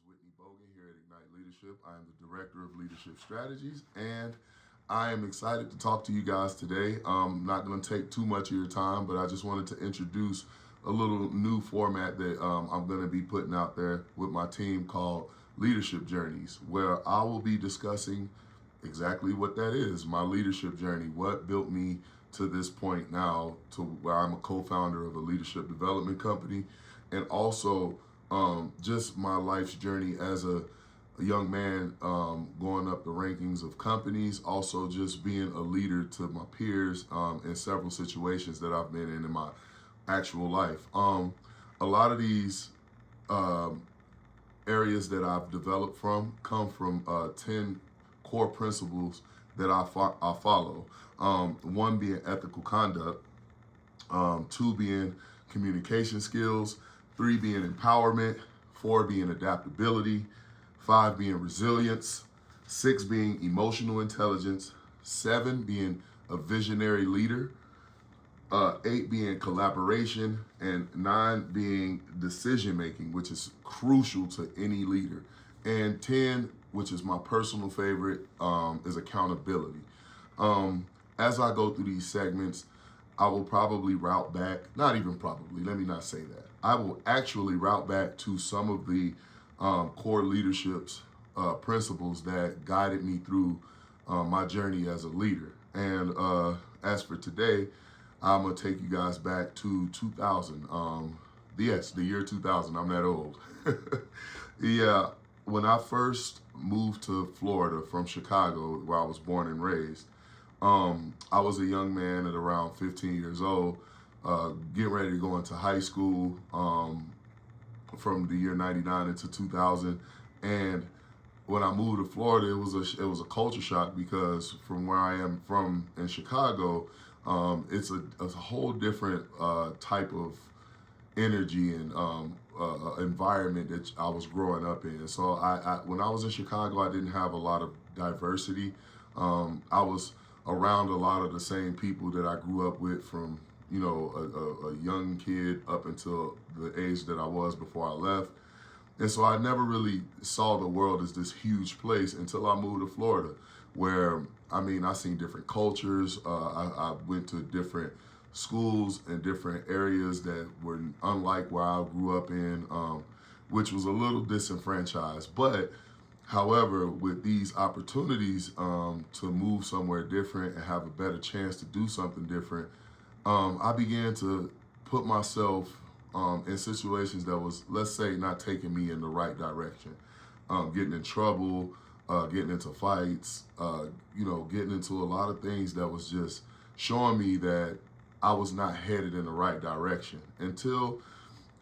Here at Ignite Leadership. I am the Director of Leadership Strategies, and I am excited to talk to you guys today. Not going to take too much of your time, but I just wanted to introduce a little new format that I'm going to be putting out there with my team called Leadership Journeys, where I will be discussing exactly what that is, my leadership journey, what built me to this point now, to where I'm a co-founder of a leadership development company, and also just my life's journey as a young man, going up the rankings of companies, also just being a leader to my peers in several situations that I've been in my actual life. A lot of these um, areas that I've developed from come from 10 core principles that I follow. One being ethical conduct, two being communication skills, three being empowerment, four being adaptability, five being resilience, six being emotional intelligence, seven being a visionary leader, eight being collaboration, and nine being decision making, which is crucial to any leader, and 10, which is my personal favorite, is accountability. As I go through these segments, I will probably route back, not even probably, let me not say that. I will actually route back to some of the core leaderships principles that guided me through my journey as a leader. And as for today, I'm going to take you guys back to 2000. Yes, the year 2000. I'm that old. Yeah, when I first moved to Florida from Chicago, where I was born and raised, I was a young man at around 15 years old, getting ready to go into high school from the year 99 into 2000. And when I moved to Florida, it was a culture shock because from where I am from in Chicago, it's a whole different type of energy and environment that I was growing up in. So when I was in Chicago, I didn't have a lot of diversity. I was around a lot of the same people that I grew up with from a young kid up until the age that I was before I left. And so I never really saw the world as this huge place until I moved to Florida, where I seen different cultures. I went to different schools and different areas that were unlike where I grew up in, which was a little disenfranchised. But however, with these opportunities to move somewhere different and have a better chance to do something different, I began to put myself in situations that was, let's say, not taking me in the right direction, getting in trouble, getting into fights, getting into a lot of things that was just showing me that I was not headed in the right direction until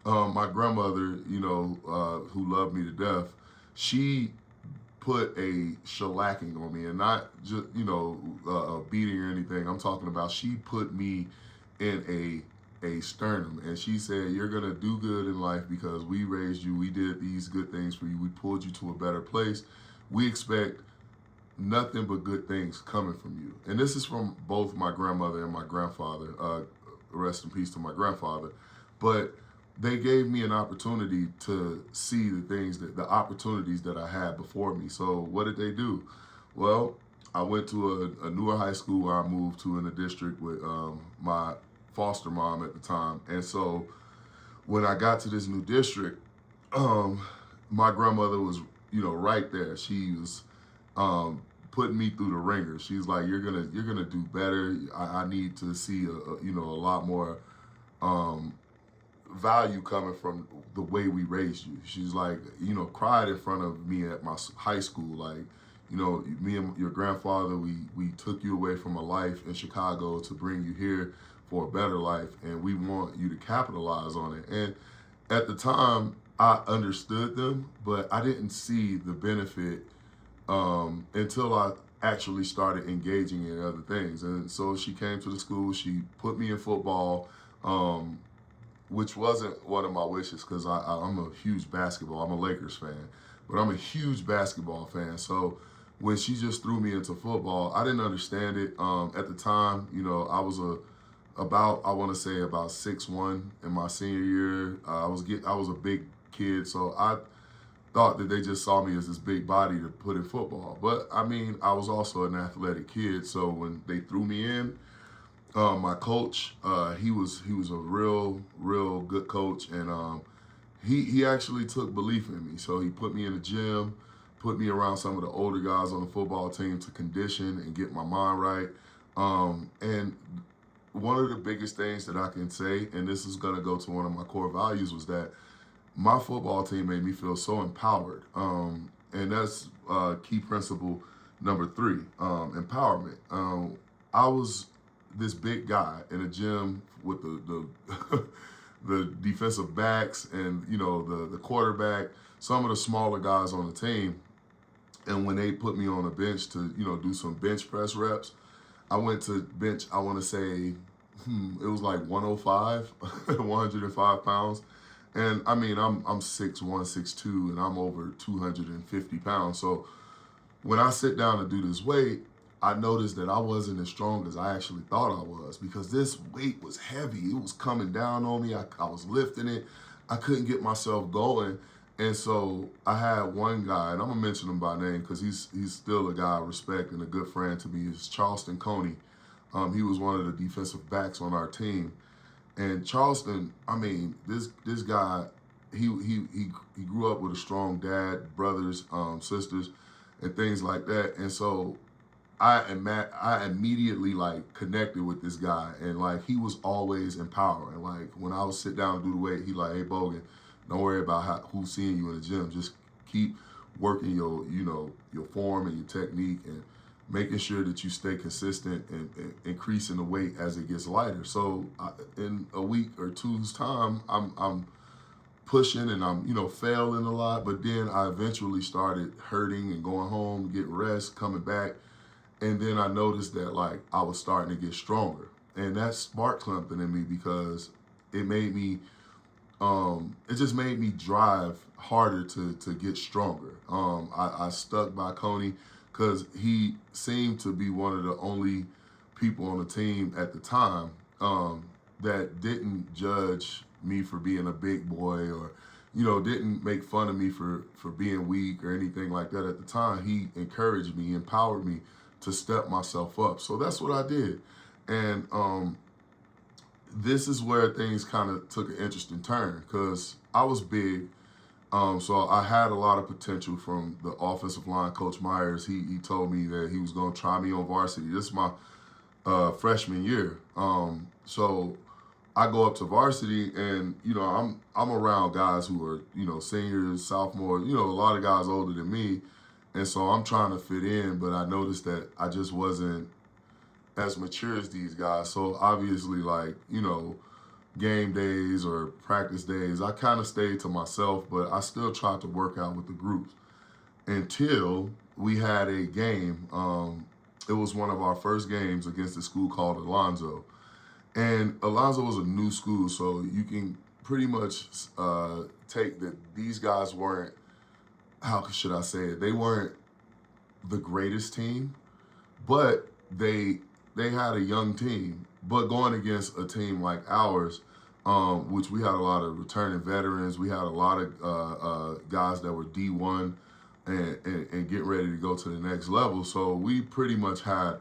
my grandmother, who loved me to death, she put a shellacking on me, and not just a beating or anything. I'm talking about she put me in a sternum, and she said, "You're gonna do good in life because we raised you. We did these good things for you. We pulled you to a better place. We expect nothing but good things coming from you." And this is from both my grandmother and my grandfather. Rest in peace to my grandfather. But they gave me an opportunity to see the opportunities that I had before me. So what did they do? Well, I went to a newer high school where I moved to in the district with my foster mom at the time. And so when I got to this new district, um, my grandmother was, right there. She was putting me through the ringer. She's like, "You're gonna do better. I need to see a lot more value coming from the way we raised you." She's like, cried in front of me at my high school, like, me and your grandfather, we took you away from a life in Chicago to bring you here for a better life, and we want you to capitalize on it. And at the time, I understood them, but I didn't see the benefit until I actually started engaging in other things. And so she came to the school, she put me in football, which wasn't one of my wishes because I'm a huge basketball. I'm a Lakers fan, but I'm a huge basketball fan. So when she just threw me into football, I didn't understand it. At the time, I was I want to say about 6'1" in my senior year. I was a big kid, so thought that they just saw me as this big body to put in football. But I mean, I was also an athletic kid. So when they threw me in, my coach, he was a real good coach, and he actually took belief in me. So he put me in the gym, put me around some of the older guys on the football team to condition and get my mind right. And one of the biggest things that I can say, and this is going to go to one of my core values, was that my football team made me feel so empowered. And that's key principle number 3, empowerment. I was this big guy in a gym with the the defensive backs and the quarterback, some of the smaller guys on the team. And when they put me on a bench to do some bench press reps, I went to bench. I want to say it was like 105, 105 pounds. And I mean, I'm 6'1", 6'2", and I'm over 250 pounds. So when I sit down to do this weight, I noticed that I wasn't as strong as I actually thought I was, because this weight was heavy. It was coming down on me. I was lifting it. I couldn't get myself going. And so I had one guy, and I'm going to mention him by name because he's still a guy I respect and a good friend to me. It's Charleston Coney. He was one of the defensive backs on our team. And Charleston, I mean, this guy, he grew up with a strong dad, brothers, sisters, and things like that. And so I immediately like connected with this guy, and like he was always empowering. Like when I would sit down and do the weight, he like, "Hey Bogan, don't worry about who's seeing you in the gym. Just keep working your form and your technique, and making sure that you stay consistent and increasing the weight as it gets lighter." So in a week or two's time, I'm pushing and I'm failing a lot, but then I eventually started hurting and going home, getting rest, coming back. And then I noticed that like I was starting to get stronger, and that sparked something in me because it made me, it just made me drive harder to get stronger. I stuck by Coney because he seemed to be one of the only people on the team at the time that didn't judge me for being a big boy, or didn't make fun of me for being weak or anything like that. At the time, he encouraged me, empowered me to step myself up. So that's what I did. And this is where things kind of took an interesting turn, because I was big. So I had a lot of potential from the offensive line, Coach Myers. He told me that he was going to try me on varsity. This is my freshman year. So I go up to varsity, and I'm around guys who are seniors, sophomores, a lot of guys older than me. And so I'm trying to fit in, but I noticed that I just wasn't as mature as these guys. So obviously, like, game days or practice days, I kind of stayed to myself, but I still tried to work out with the groups until we had a game. It was one of our first games against a school called Alonzo. And Alonzo was a new school, so you can pretty much take that these guys weren't, how should I say it? They weren't the greatest team, but they had a young team. But going against a team like ours, which we had a lot of returning veterans, we had a lot of guys that were D1 and getting ready to go to the next level. So we pretty much had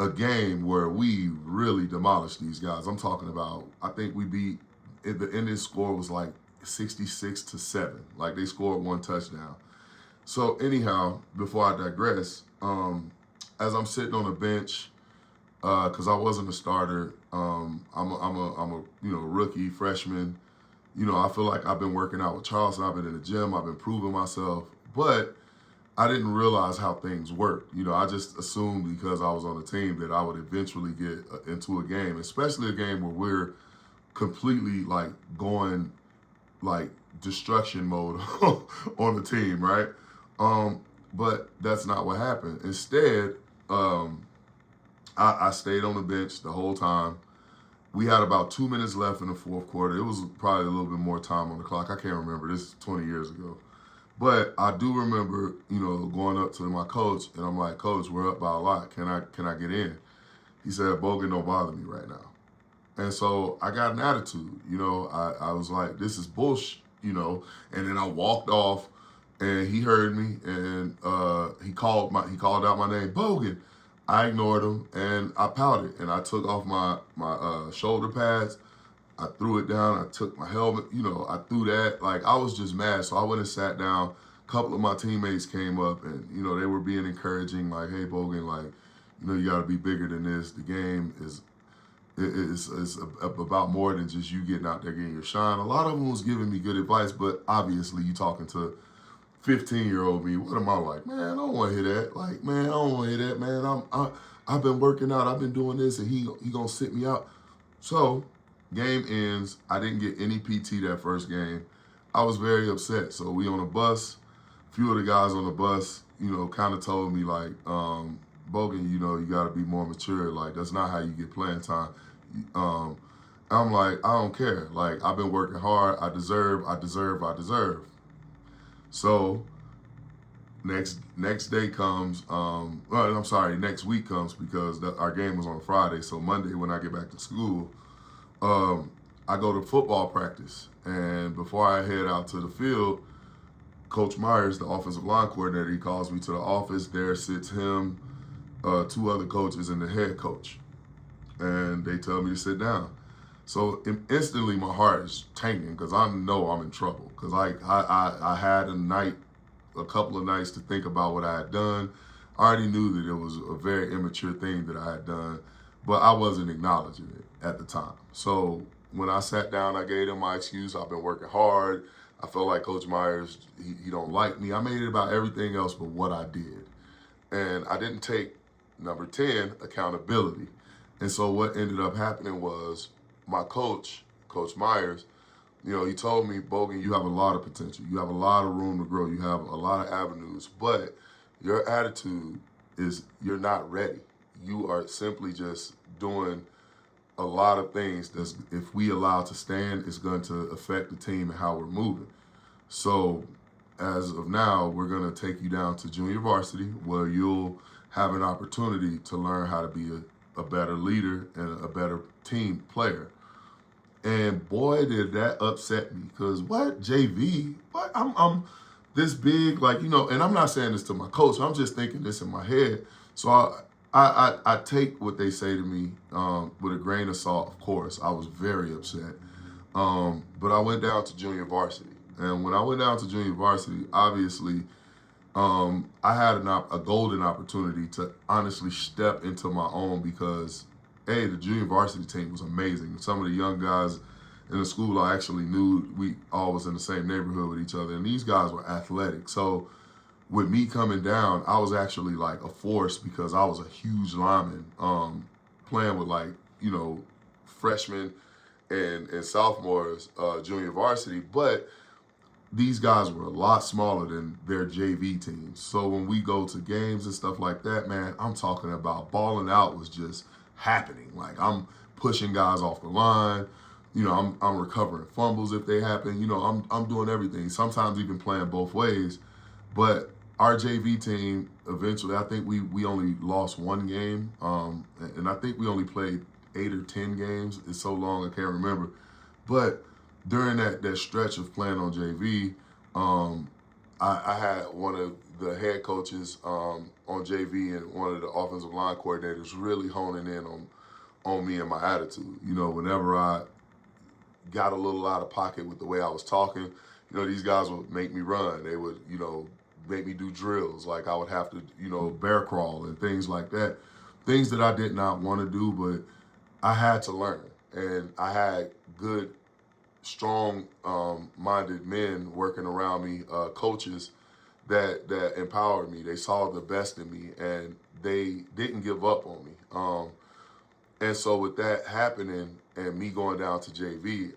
a game where we really demolished these guys. I'm talking about, I think we beat, the ending score was like 66-7. Like they scored one touchdown. So anyhow, before I digress, as I'm sitting on the bench, because I wasn't a starter, I'm a rookie, freshman. I feel like I've been working out with Charleston. I've been in the gym. I've been proving myself, but I didn't realize how things worked. I just assumed because I was on the team that I would eventually get into a game, especially a game where we're completely like going like destruction mode on the team, right? But that's not what happened. Instead, I stayed on the bench the whole time. We had about 2 minutes left in the fourth quarter. It was probably a little bit more time on the clock. I can't remember. This is 20 years ago. But I do remember, going up to my coach, and I'm like, "Coach, we're up by a lot. Can I get in?" He said, "Bogan, don't bother me right now." And so I got an attitude. I was like, "This is bullshit," and then I walked off, and he heard me, and he called out my name, Bogan. I ignored him, and I pouted, and I took off my shoulder pads. I threw it down. I took my helmet. I threw that. Like, I was just mad. So I went and sat down. A couple of my teammates came up, and they were being encouraging, like, "Hey, Bogan, like, you got to be bigger than this. The game is about more than just you getting out there getting your shine." A lot of them was giving me good advice, but obviously, you talking to 15-year-old me. What am I like? Man, I don't want to hear that. Like, man, I don't want to hear that, man. I've been working out. I've been doing this, and he gonna sit me out. So, game ends. I didn't get any PT that first game. I was very upset. So we on a bus. A few of the guys on the bus, kind of told me like, Bogan, you got to be more mature. Like, that's not how you get playing time. I'm like, I don't care. Like, I've been working hard. I deserve. So next day comes. I'm sorry. Next week comes because our game was on Friday. So Monday when I get back to school, I go to football practice, and before I head out to the field, Coach Myers, the offensive line coordinator, he calls me to the office. There sits him, two other coaches, and the head coach, and they tell me to sit down. So instantly, my heart is tanking because I know I'm in trouble. Because I had a couple of nights to think about what I had done. I already knew that it was a very immature thing that I had done, but I wasn't acknowledging it at the time. So when I sat down, I gave him my excuse. I've been working hard. I felt like Coach Myers, he don't like me. I made it about everything else but what I did. And I didn't take, number 10, accountability. And so what ended up happening was my coach, Coach Myers, he told me, Bogan, you have a lot of potential. You have a lot of room to grow. You have a lot of avenues. But your attitude is you're not ready. You are simply just doing a lot of things that's, if we allow to stand, it's going to affect the team and how we're moving. So as of now, we're going to take you down to junior varsity where you'll have an opportunity to learn how to be a better leader and a better team player. And boy, did that upset me, because what, JV? What? I'm this big, like, and I'm not saying this to my coach. I'm just thinking this in my head. So I take what they say to me with a grain of salt. Of course, I was very upset. But I went down to junior varsity, and when I went down to junior varsity, obviously, I had a golden opportunity to honestly step into my own, because the junior varsity team was amazing. Some of the young guys in the school I actually knew, we all was in the same neighborhood with each other, and these guys were athletic. So with me coming down, I was actually like a force, because I was a huge lineman, playing with freshmen and sophomores, junior varsity. But these guys were a lot smaller than their JV teams. So when we go to games and stuff like that, man, I'm talking about balling out was just happening. Like, I'm pushing guys off the line. I'm recovering fumbles if they happen. I'm doing everything. Sometimes even playing both ways. But our JV team, eventually, I think we only lost one game. And I think we only played 8 or 10 games. It's so long, I can't remember. But during that stretch of playing on JV, I had one of the head coaches on JV and one of the offensive line coordinators really honing in on me and my attitude. Whenever I got a little out of pocket with the way I was talking, these guys would make me run. They would, make me do drills. Like, I would have to, bear crawl and things like that. Things that I did not want to do, but I had to learn. And I had good, strong minded men working around me, coaches that empowered me. They saw the best in me, and they didn't give up on me. And so with that happening and me going down to JV,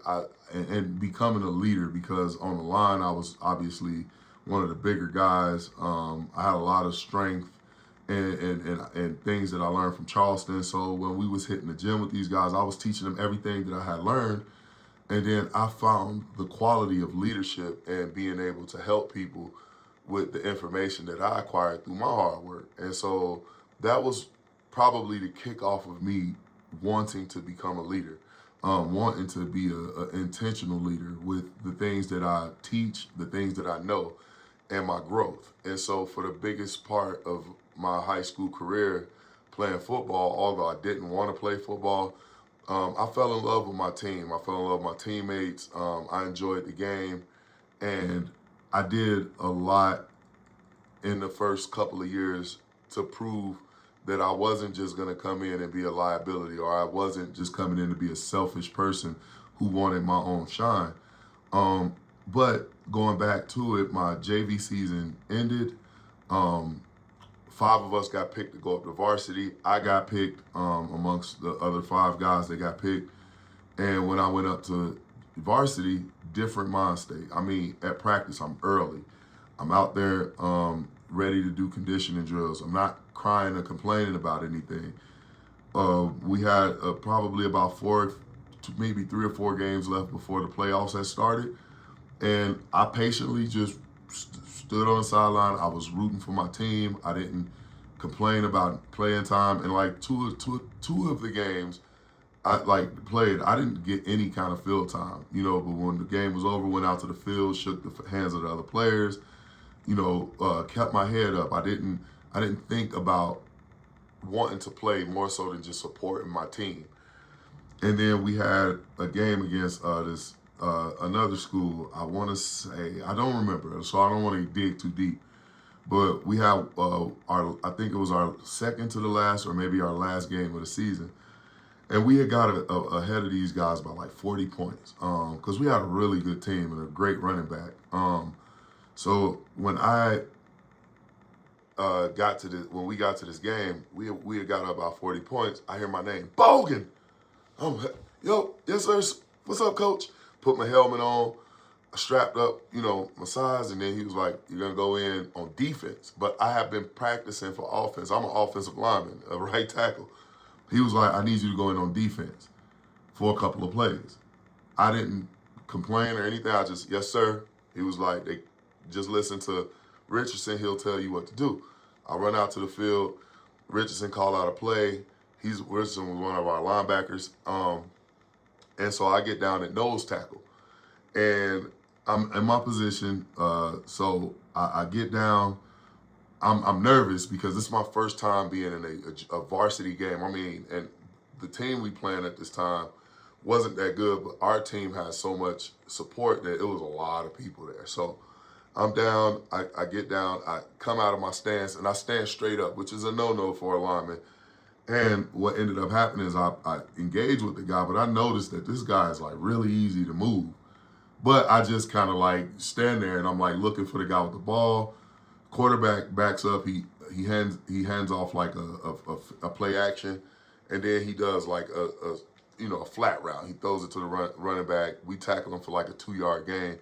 and becoming a leader, because on the line I was obviously one of the bigger guys. I had a lot of strength and things that I learned from Charleston. So when we was hitting the gym with these guys, I was teaching them everything that I had learned. And then I found the quality of leadership and being able to help people with the information that I acquired through my hard work. And so that was probably the kickoff of me wanting to become a leader, wanting to be an intentional leader with the things that I teach, the things that I know. and my growth. And so for the biggest part of my high school career playing football, although I didn't want to play football, I fell in love with my team. I fell in love with my teammates. I enjoyed the game. And I did a lot in the first couple of years to prove that I wasn't just going to come in and be a liability, or I wasn't just coming in to be a selfish person who wanted my own shine. Um, but going back to it, my JV season ended. Um, Five of us got picked to go up to varsity. I got picked amongst the other five guys that got picked. And when I went up to varsity, different mind state. I mean, at practice, I'm early. I'm out there ready to do conditioning drills. I'm not crying or complaining about anything. We had probably about maybe 3 or 4 games left before the playoffs had started. And I patiently just stood on the sideline. I was rooting for my team. I didn't complain about playing time. And like two of the games I like played, I didn't get any kind of field time, but when the game was over, went out to the field, shook the hands of the other players, kept my head up. I didn't think about wanting to play more so than just supporting my team. And then we had a game against this another school. I want to say, I don't remember, so I don't want to dig too deep. But we had I think it was our second to the last, or maybe our last game of the season, and we had got ahead of these guys by like 40 points because we had a really good team and a great running back. So when when we got to this game, we had got up about 40 points. I hear my name, Bogan. I'm like, yo, yes sir. What's up, coach? Put my helmet on, strapped up, my size, and then he was like, you're gonna go in on defense. But I have been practicing for offense. I'm an offensive lineman, a right tackle. He was like, I need you to go in on defense for a couple of plays. I didn't complain or anything. I just, yes sir. He was like, they just listen to Richardson. He'll tell you what to do. I run out to the field. Richardson called out a play. Richardson was one of our linebackers. And so I get down at nose tackle. And I'm in my position. So I get down. I'm nervous because this is my first time being in a varsity game. I mean, and the team we playing at this time wasn't that good, but our team had so much support that it was a lot of people there. So I'm down. I get down. I come out of my stance, and I stand straight up, which is a no-no for a lineman. And what ended up happening is I engaged with the guy, but I noticed that this guy is like really easy to move. But I just kind of like stand there and I'm like looking for the guy with the ball. Quarterback backs up. He hands off like a play action, and then he does like a flat route. He throws it to the running back. We tackle him for like a 2-yard gain.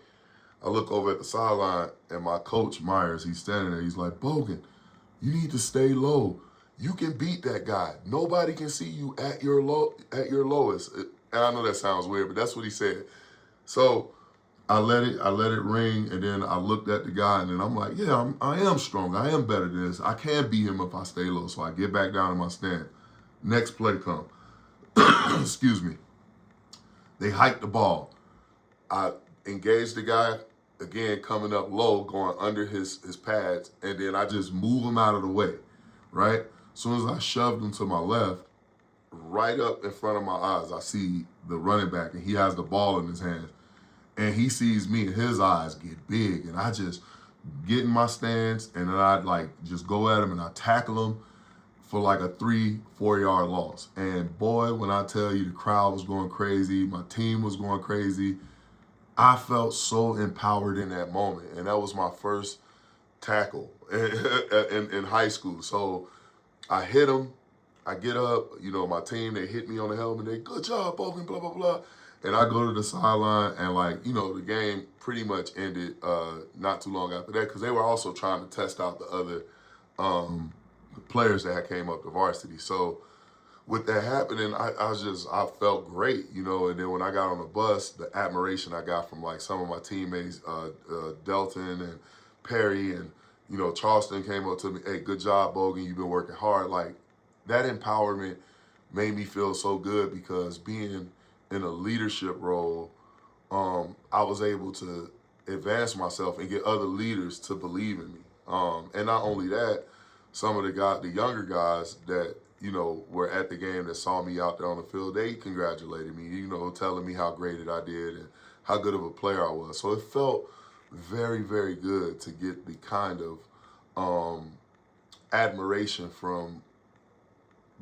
I look over at the sideline and my coach Myers, he's standing there. He's like, Bogan, you need to stay low. You can beat that guy. Nobody can see you at your lowest. And I know that sounds weird, but that's what he said. So I let it ring, and then I looked at the guy, and then I'm like, yeah, I am strong. I am better than this. I can beat him if I stay low. So I get back down in my stand. Next play come. Excuse me. They hike the ball. I engage the guy, again, coming up low, going under his pads, and then I just move him out of the way, right? As soon as I shoved him to my left, right up in front of my eyes, I see the running back, and he has the ball in his hands. And he sees me, and his eyes get big, and I just get in my stance, and then I like just go at him, and I tackle him for like a 3-4 yard loss. And boy, when I tell you the crowd was going crazy, my team was going crazy, I felt so empowered in that moment. And that was my first tackle in high school. So I hit him. I get up, my team, they hit me on the helmet. They, good job, Bogan, blah, blah, blah. And I go to the sideline, and the game pretty much ended not too long after that because they were also trying to test out the other players that had came up to varsity. So with that happening, I felt great, and then when I got on the bus, the admiration I got from like some of my teammates, Delton and Perry and, Charleston came up to me, hey, good job, Bogan, you've been working hard. Like that empowerment made me feel so good because being in a leadership role, I was able to advance myself and get other leaders to believe in me. And not only that, some of the younger guys that were at the game that saw me out there on the field, they congratulated me, telling me how great it I did and how good of a player I was. So it felt very, very good to get the kind of admiration from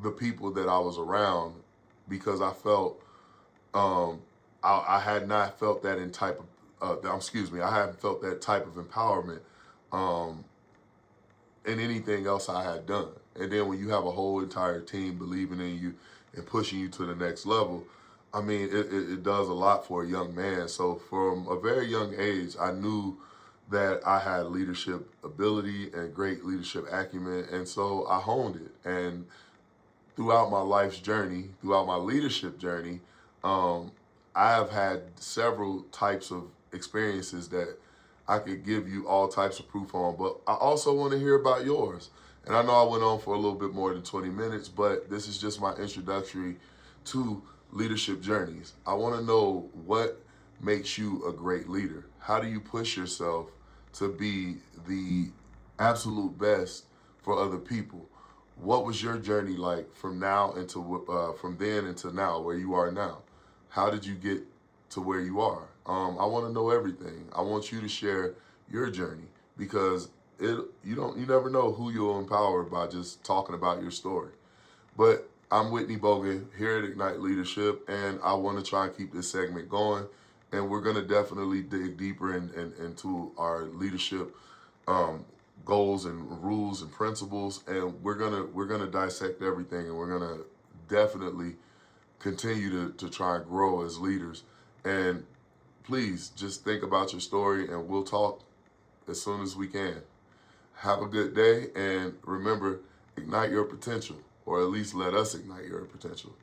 the people that I was around, because I felt I had not felt that in type of I hadn't felt that type of empowerment um, in anything else I had done. And then when you have a whole entire team believing in you and pushing you to the next level, I mean, it does a lot for a young man. So from a very young age, I knew that I had leadership ability and great leadership acumen, and so I honed it. And throughout my life's journey, throughout my leadership journey, um, I have had several types of experiences that I could give you all types of proof on. But I also want to hear about yours. And I know I went on for a little bit more than 20 minutes, but this is just my introductory to leadership journeys. I want to know what makes you a great leader. How do you push yourself to be the absolute best for other people? What was your journey like from then into now, where you are now? How did you get to where you are? I want to know everything. I want you to share your journey, because you never know who you'll empower by just talking about your story. But I'm Whitney Bogan here at Ignite Leadership, and I want to try and keep this segment going. And we're going to definitely dig deeper into our leadership um, goals and rules and principles, and we're gonna dissect everything, and we're gonna definitely continue to try and grow as leaders. And please just think about your story, and we'll talk as soon as we can. Have a good day, and remember, ignite your potential, or at least let us ignite your potential.